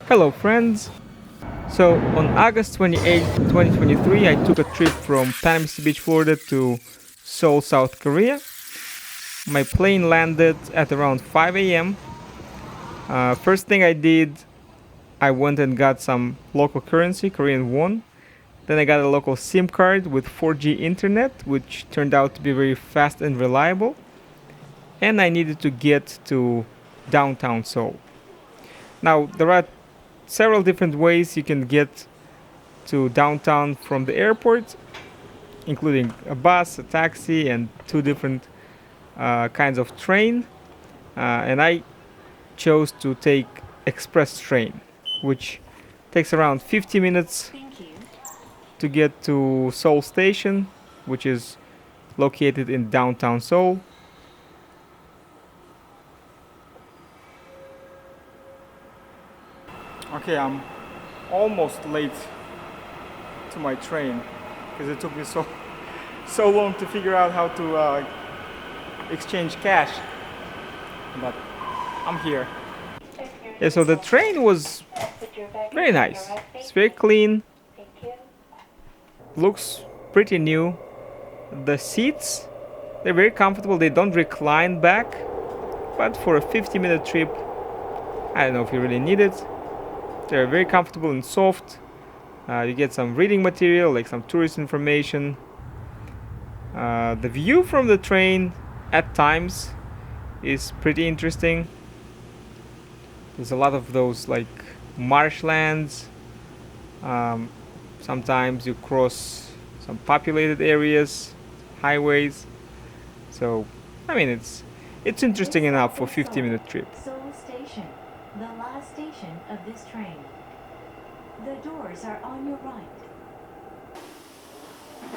Hello friends! So on August 28, 2023, I took a trip from Panama City Beach, Florida to Seoul, South Korea. My plane landed at around 5 a.m. First thing I did, I went and got some local currency, Korean won. Then I got a local SIM card with 4G internet, which turned out to be very fast and reliable. And I needed to get to downtown Seoul. Now, there are several different ways you can get to downtown from the airport, including a bus, a taxi, and two different kinds of train. And I chose to take express train, which takes around 50 minutes to get to Seoul Station, which is located in downtown Seoul. Okay, I'm almost late to my train because it took me so long to figure out how to exchange cash, but I'm here. Yeah, so the train was very nice. It's very clean, looks pretty new. The seats, they're very comfortable. They don't recline back, but for a 50-minute trip, I don't know if you really need it. They're very comfortable and soft. You get some reading material, like some tourist information. The view from the train at times is pretty interesting. There's a lot of those like marshlands. Sometimes you cross some populated areas, highways. So, I mean, it's interesting enough for a 50-minute trip. Seoul Station, the last station of this train. The doors are on your right.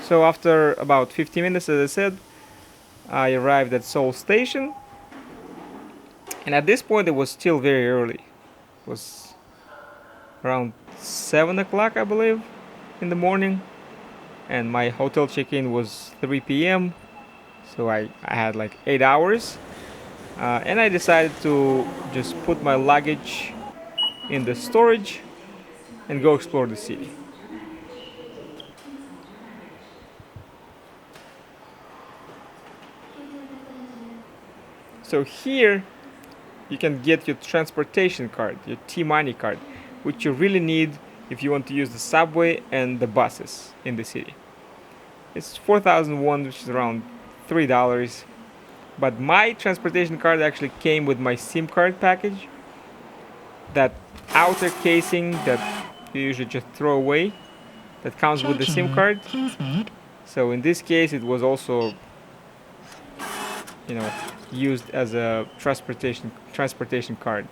So after about 50 minutes, as I said, I arrived at Seoul Station. And at this point, it was still very early. It was around 7 o'clock, I believe, in the morning. And my hotel check-in was 3 p.m. So I had like 8 hours. And I decided to just put my luggage in the storage and go explore the city. So here you can get your transportation card, your T-Money card, which you really need if you want to use the subway and the buses in the city. It's 4,000 won, which is around $3. But my transportation card actually came with my SIM card package. That outer casing that you usually just throw away, that comes with the SIM card. So in this case, it was also, used as a transportation card.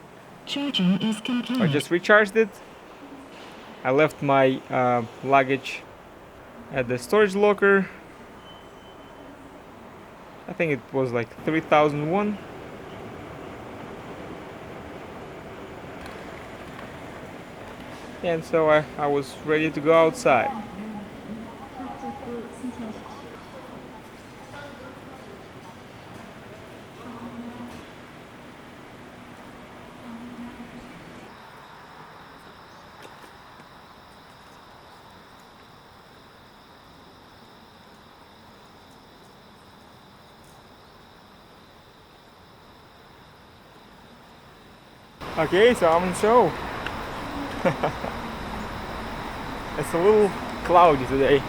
Charging is complete. I just recharged it. I left my luggage at the storage locker. I think it was like 3,000 won. And so I was ready to go outside. Okay, so I'm in Seoul. It's a little cloudy today.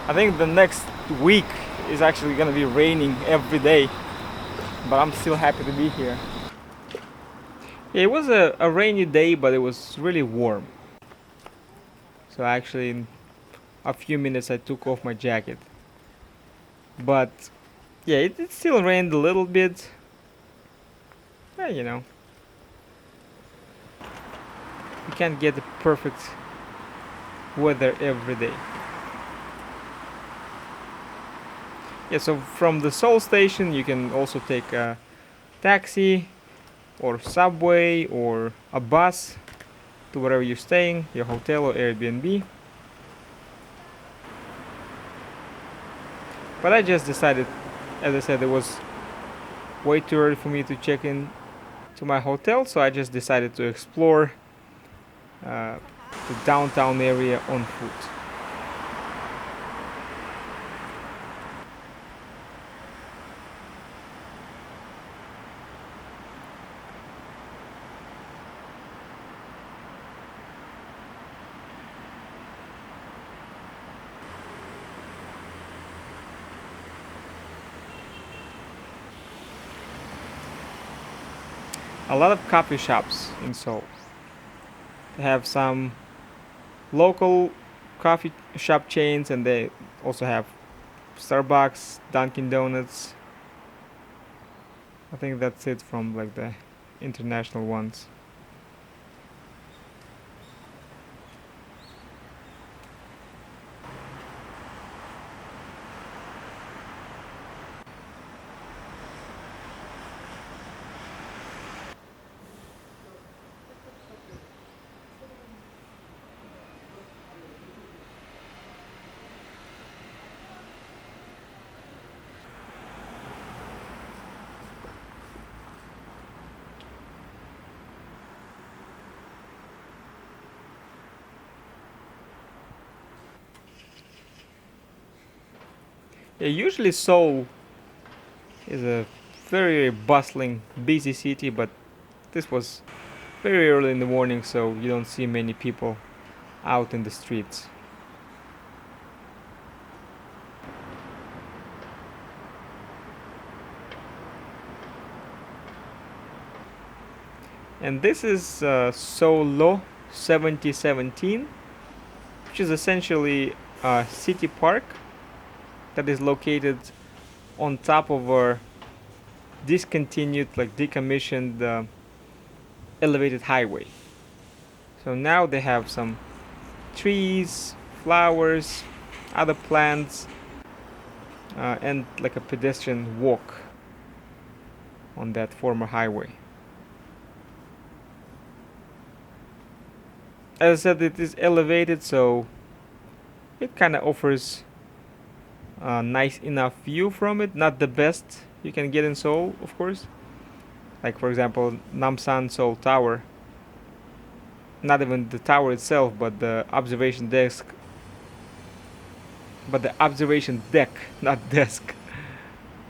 I think the next week is actually gonna be raining every day, but I'm still happy to be here. Yeah, it was a rainy day, but it was really warm. So actually in a few minutes I took off my jacket. But yeah, it still rained a little bit. You can't get the perfect weather every day. Yeah, so from the Seoul Station you can also take a taxi or subway or a bus to wherever you're staying, your hotel or Airbnb. But I just decided, as I said, it was way too early for me to check in to my hotel, so I just decided to explore the downtown area on foot. A lot of coffee shops in Seoul. They have some local coffee shop chains, and they also have Starbucks, Dunkin' Donuts. I think that's it from like the international ones. Yeah, usually Seoul is a very bustling, busy city, but this was very early in the morning, so you don't see many people out in the streets. And this is Seoul 7017, which is essentially a city park that is located on top of our discontinued, like decommissioned elevated highway. So now they have some trees, flowers, other plants, and like a pedestrian walk on that former highway. As I said, it is elevated, so it kind of offers a nice enough view from it. Not the best you can get in Seoul, of course. Like for example, Namsan Seoul Tower. Not even the tower itself, but the observation desk. But the observation deck, not desk,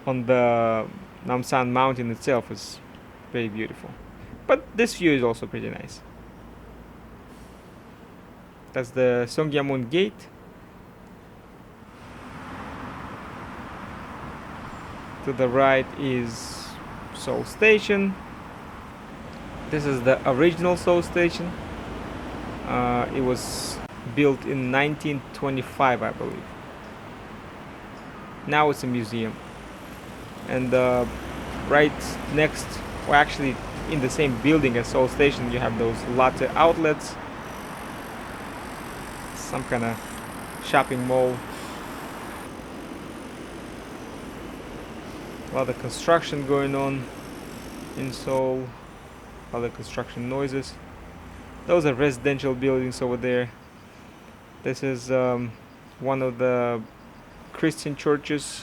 on the Namsan Mountain itself is very beautiful. But this view is also pretty nice. That's the Songyamon Gate. To the right is Seoul Station. This is the original Seoul Station. It was built in 1925, I believe. Now it's a museum. And right next, or actually in the same building as Seoul Station, you have those latte outlets. Some kind of shopping mall. A lot of construction going on in Seoul. A lot of construction noises. Those are residential buildings over there. This is one of the Christian churches.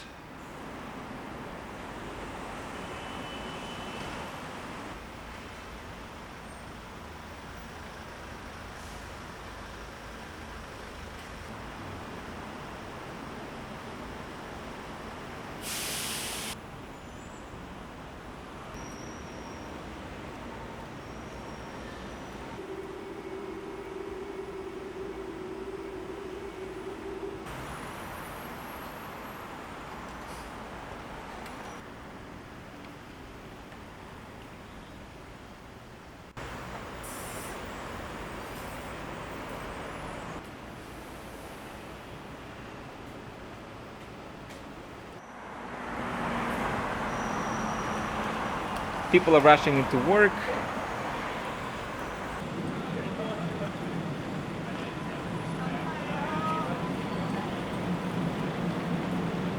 People are rushing into work.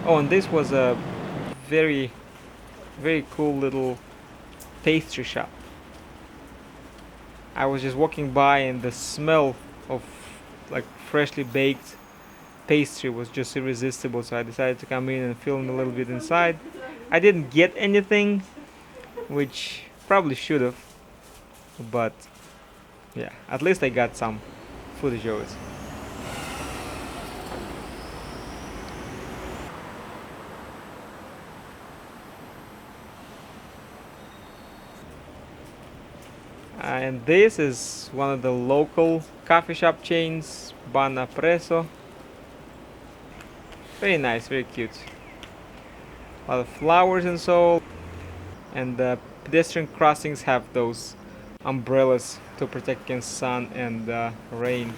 Oh, and this was a very, very cool little pastry shop. I was just walking by, and the smell of like freshly baked pastry was just irresistible, so I decided to come in and film a little bit inside. I didn't get anything, which probably should have, but Yeah, at least I got some footage of it. And this is one of the local coffee shop chains, Bana Preso. Very nice, very cute. A lot of flowers in Seoul, and the pedestrian crossings have those umbrellas to protect against sun and rain.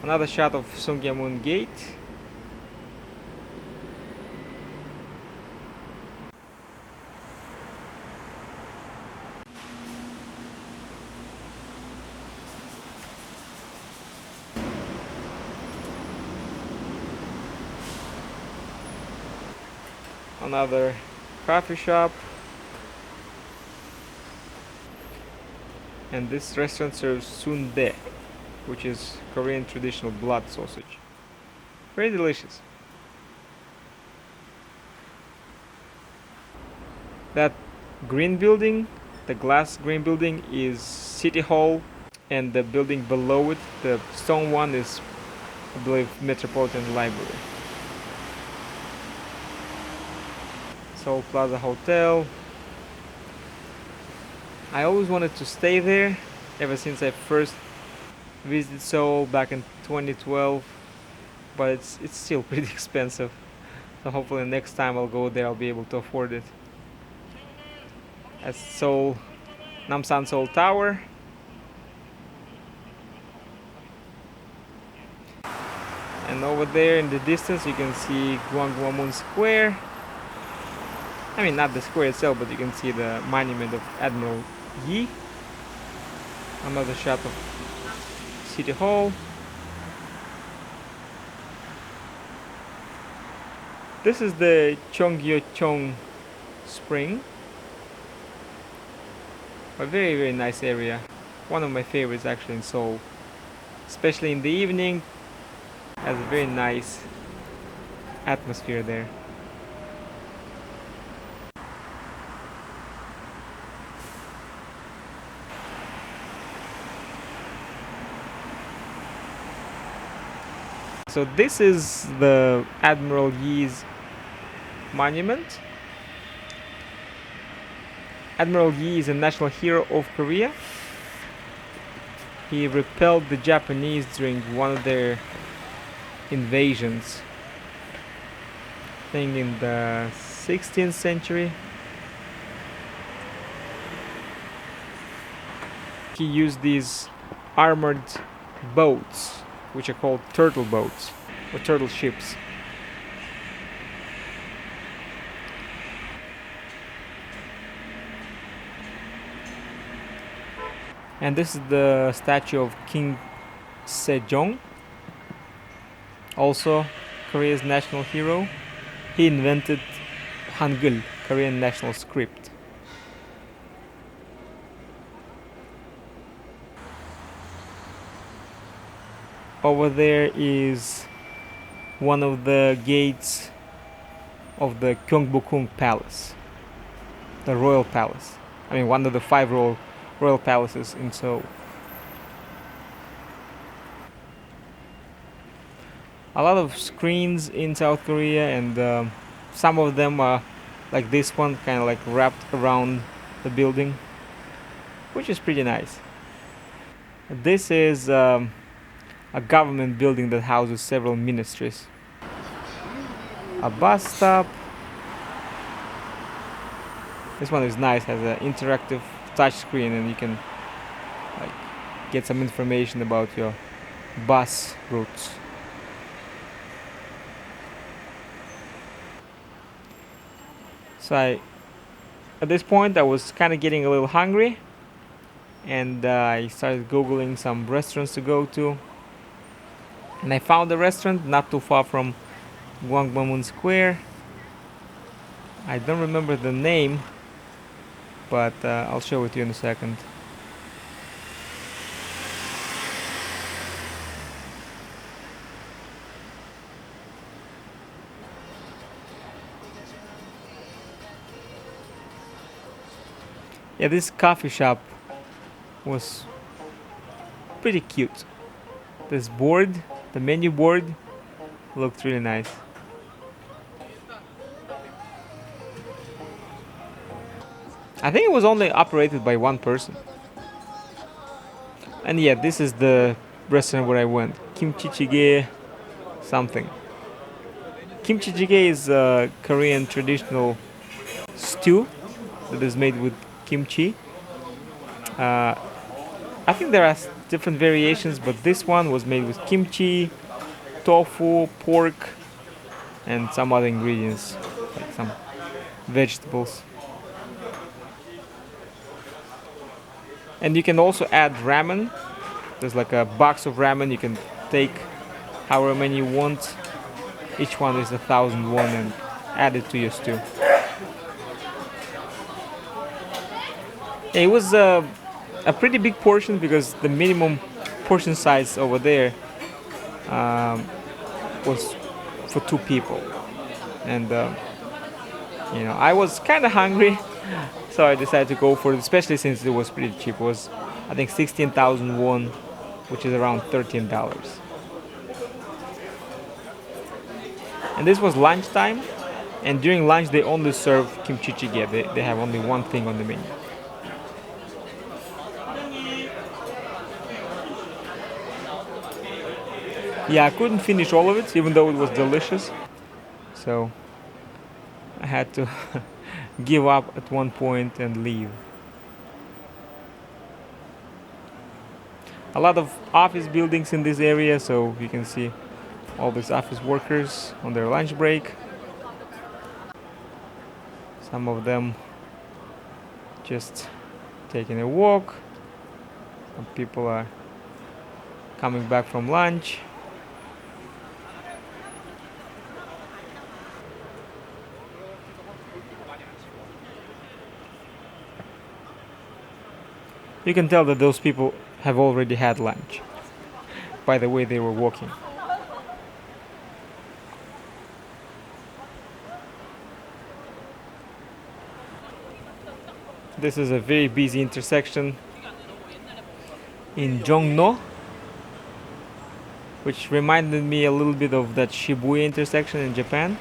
Another shot of Sungyamun Gate. Another coffee shop. And this restaurant serves sundae, which is Korean traditional blood sausage. Very delicious. That green building, the glass green building, is City Hall, and the building below it, the stone one, is, I believe, Metropolitan Library. Seoul Plaza Hotel. I always wanted to stay there ever since I first visited Seoul back in 2012, but it's still pretty expensive. So hopefully next time I'll go there I'll be able to afford it. At Seoul, Namsan Seoul Tower. And over there in the distance you can see Gwanghwamun Square. I mean, not the square itself, but you can see the monument of Admiral Yi. Another shot of City Hall. This is the Cheongyeocheong Spring. A very, very nice area. One of my favorites actually in Seoul. Especially in the evening. Has a very nice atmosphere there. So this is the Admiral Yi's monument. Admiral Yi is a national hero of Korea. He repelled the Japanese during one of their invasions, I think in the 16th century. He used these armored boats, which are called turtle boats or turtle ships. And this is the statue of King Sejong, also Korea's national hero. He invented Hangul, Korean national script. Over there is one of the gates of the Gyeongbokgung Palace, the royal palace. I mean, one of the 5 royal palaces in Seoul. A lot of screens in South Korea, and some of them are like this one, kind of like wrapped around the building, which is pretty nice. This is a government building that houses several ministries. A bus stop. This one is nice, has an interactive touch screen, and you can like get some information about your bus routes. So at this point I was kind of getting a little hungry, and I started googling some restaurants to go to, and I found a restaurant not too far from Gwanghwamun Square. I don't remember the name, but I'll show it to you in a second. Yeah, this coffee shop was pretty cute. This board, the menu board, looked really nice. I think it was only operated by one person. And yeah, this is the restaurant where I went. Kimchi jjigae something. Kimchi jjigae is a Korean traditional stew that is made with kimchi. Uh, I think there are different variations, but this one was made with kimchi, tofu, pork, and some other ingredients, like some vegetables. And you can also add ramen. There's like a box of ramen. You can take however many you want. Each one is 1,000 won and add it to your stew. It was a pretty big portion because the minimum portion size over there was for two people. And I was kind of hungry, so I decided to go for it, especially since it was pretty cheap. It was, I think, 16,000 won, which is around $13. And this was lunchtime, and during lunch they only serve kimchi jjigae. They have only one thing on the menu. Yeah, I couldn't finish all of it, even though it was delicious. So I had to give up at one point and leave. A lot of office buildings in this area, so you can see all these office workers on their lunch break. Some of them just taking a walk. Some people are coming back from lunch. You can tell that those people have already had lunch by the way they were walking. This is a very busy intersection in Jongno, which reminded me a little bit of that Shibuya intersection in Japan,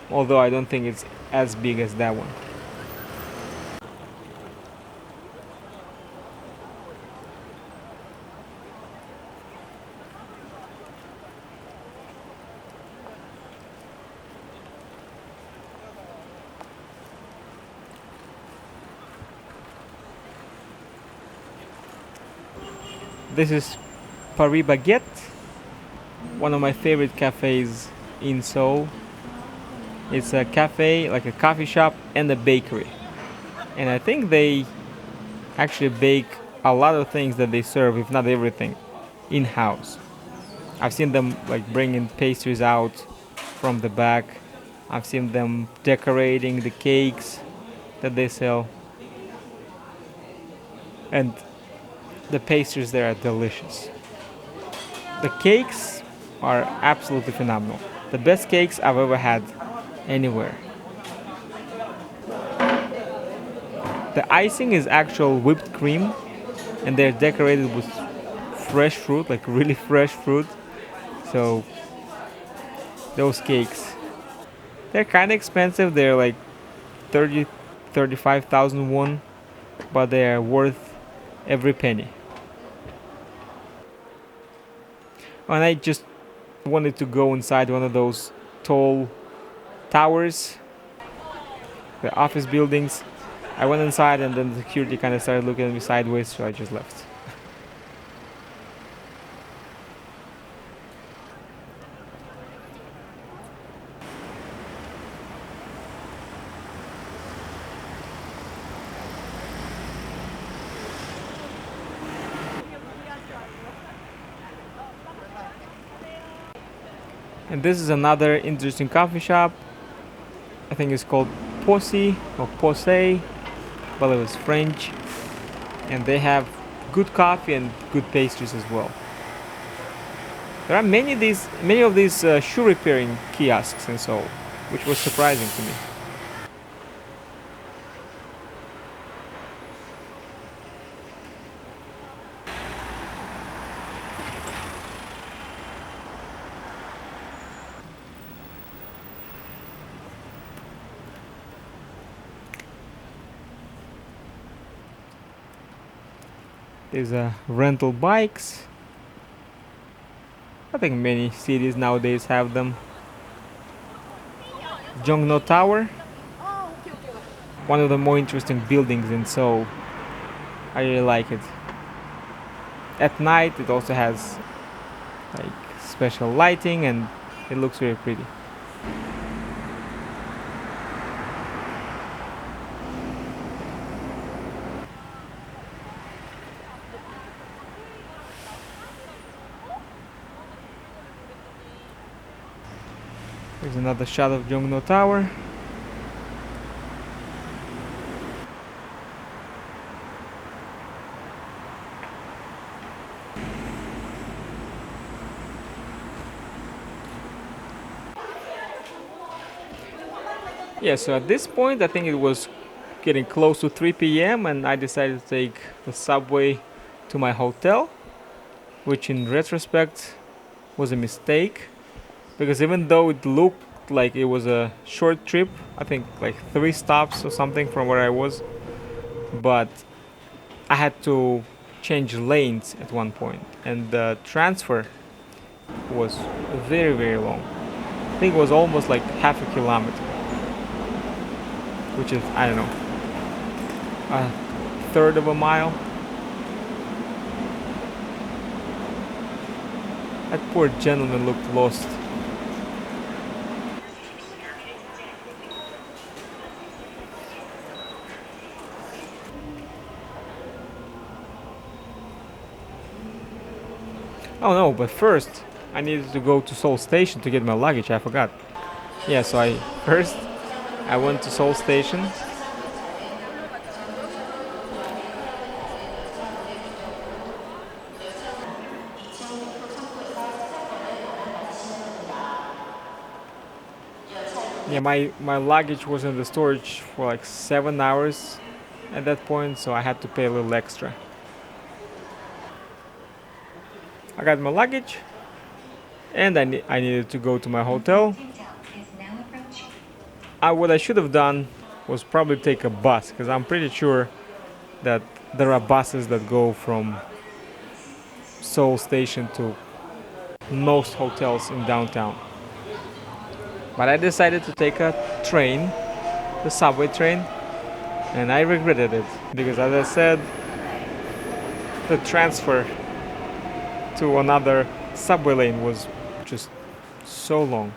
although I don't think it's as big as that one. This is Paris Baguette, one of my favorite cafes in Seoul. It's a cafe, like a coffee shop and a bakery. And I think they actually bake a lot of things that they serve, if not everything, in-house. I've seen them like bringing pastries out from the back. I've seen them decorating the cakes that they sell. And the pastries there are delicious. The cakes are absolutely phenomenal. The best cakes I've ever had anywhere. The icing is actual whipped cream, and they're decorated with fresh fruit, like really fresh fruit. So those cakes, they're kind of expensive. They're like 30, 35,000 won, but they are worth every penny. And I just wanted to go inside one of those tall towers, the office buildings. I went inside and then the security kind of started looking at me sideways, so I just left. And this is another interesting coffee shop. I think it's called Posi or Posey. Well, it was French. And they have good coffee and good pastries as well. There are many of these shoe repairing kiosks in Seoul, which was surprising to me. There's rental bikes. I think many cities nowadays have them. Jongno Tower, one of the more interesting buildings in Seoul. I really like it. At night it also has like special lighting and it looks very pretty. There's another shot of Jongno Tower. Yeah, so at this point I think it was getting close to 3 p.m. and I decided to take the subway to my hotel, which in retrospect was a mistake because even though it looked like it was a short trip, I think like 3 stops or something from where I was, but I had to change lanes at one point and the transfer was very very long. I think it was almost like half a kilometer, which is, I don't know, a third of a mile. That poor gentleman looked lost. Oh no, but first I needed to go to Seoul Station to get my luggage. I forgot. Yeah, so I went to Seoul Station. Yeah, my luggage was in the storage for like 7 hours at that point, so I had to pay a little extra. I got my luggage, and I needed to go to my hotel. What I should have done was probably take a bus, because I'm pretty sure that there are buses that go from Seoul Station to most hotels in downtown. But I decided to take a train, the subway train, and I regretted it because, as I said, the transfer to another subway lane was just so long.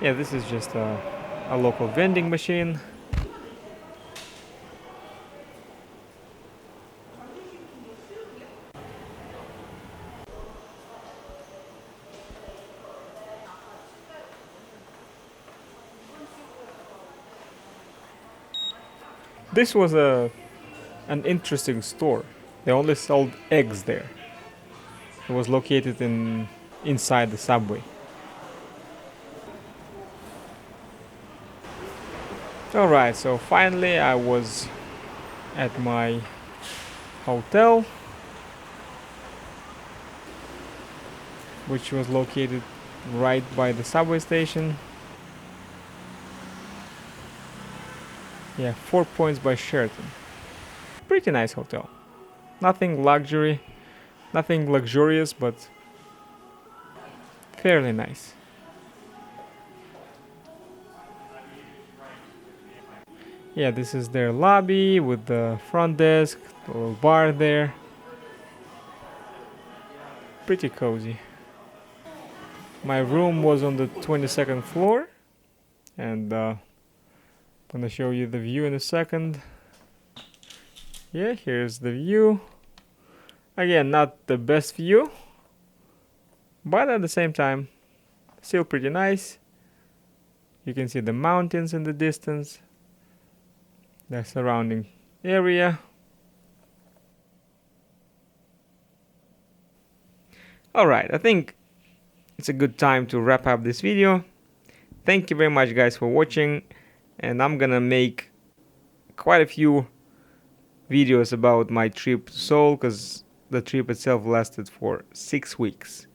Yeah, this is just a local vending machine. This was an interesting store. They only sold eggs there. It was located inside the subway. Alright, so finally I was at my hotel, which was located right by the subway station. Yeah, 4 Points by Sheraton. Pretty nice hotel. Nothing luxurious, but fairly nice. Yeah, this is their lobby with the front desk, the little bar there. Pretty cozy. My room was on the 22nd floor, and I'm gonna show you the view in a second. Yeah, here's the view. Again, not the best view, but at the same time, still pretty nice. You can see the mountains in the distance, the surrounding area. Alright, I think it's a good time to wrap up this video. Thank you very much guys for watching, and I'm gonna make quite a few videos about my trip to Seoul because the trip itself lasted for 6 weeks.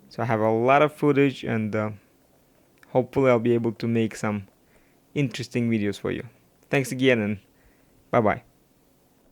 So I have a lot of footage, and hopefully I'll be able to make some interesting videos for you. Thanks again, and bye bye.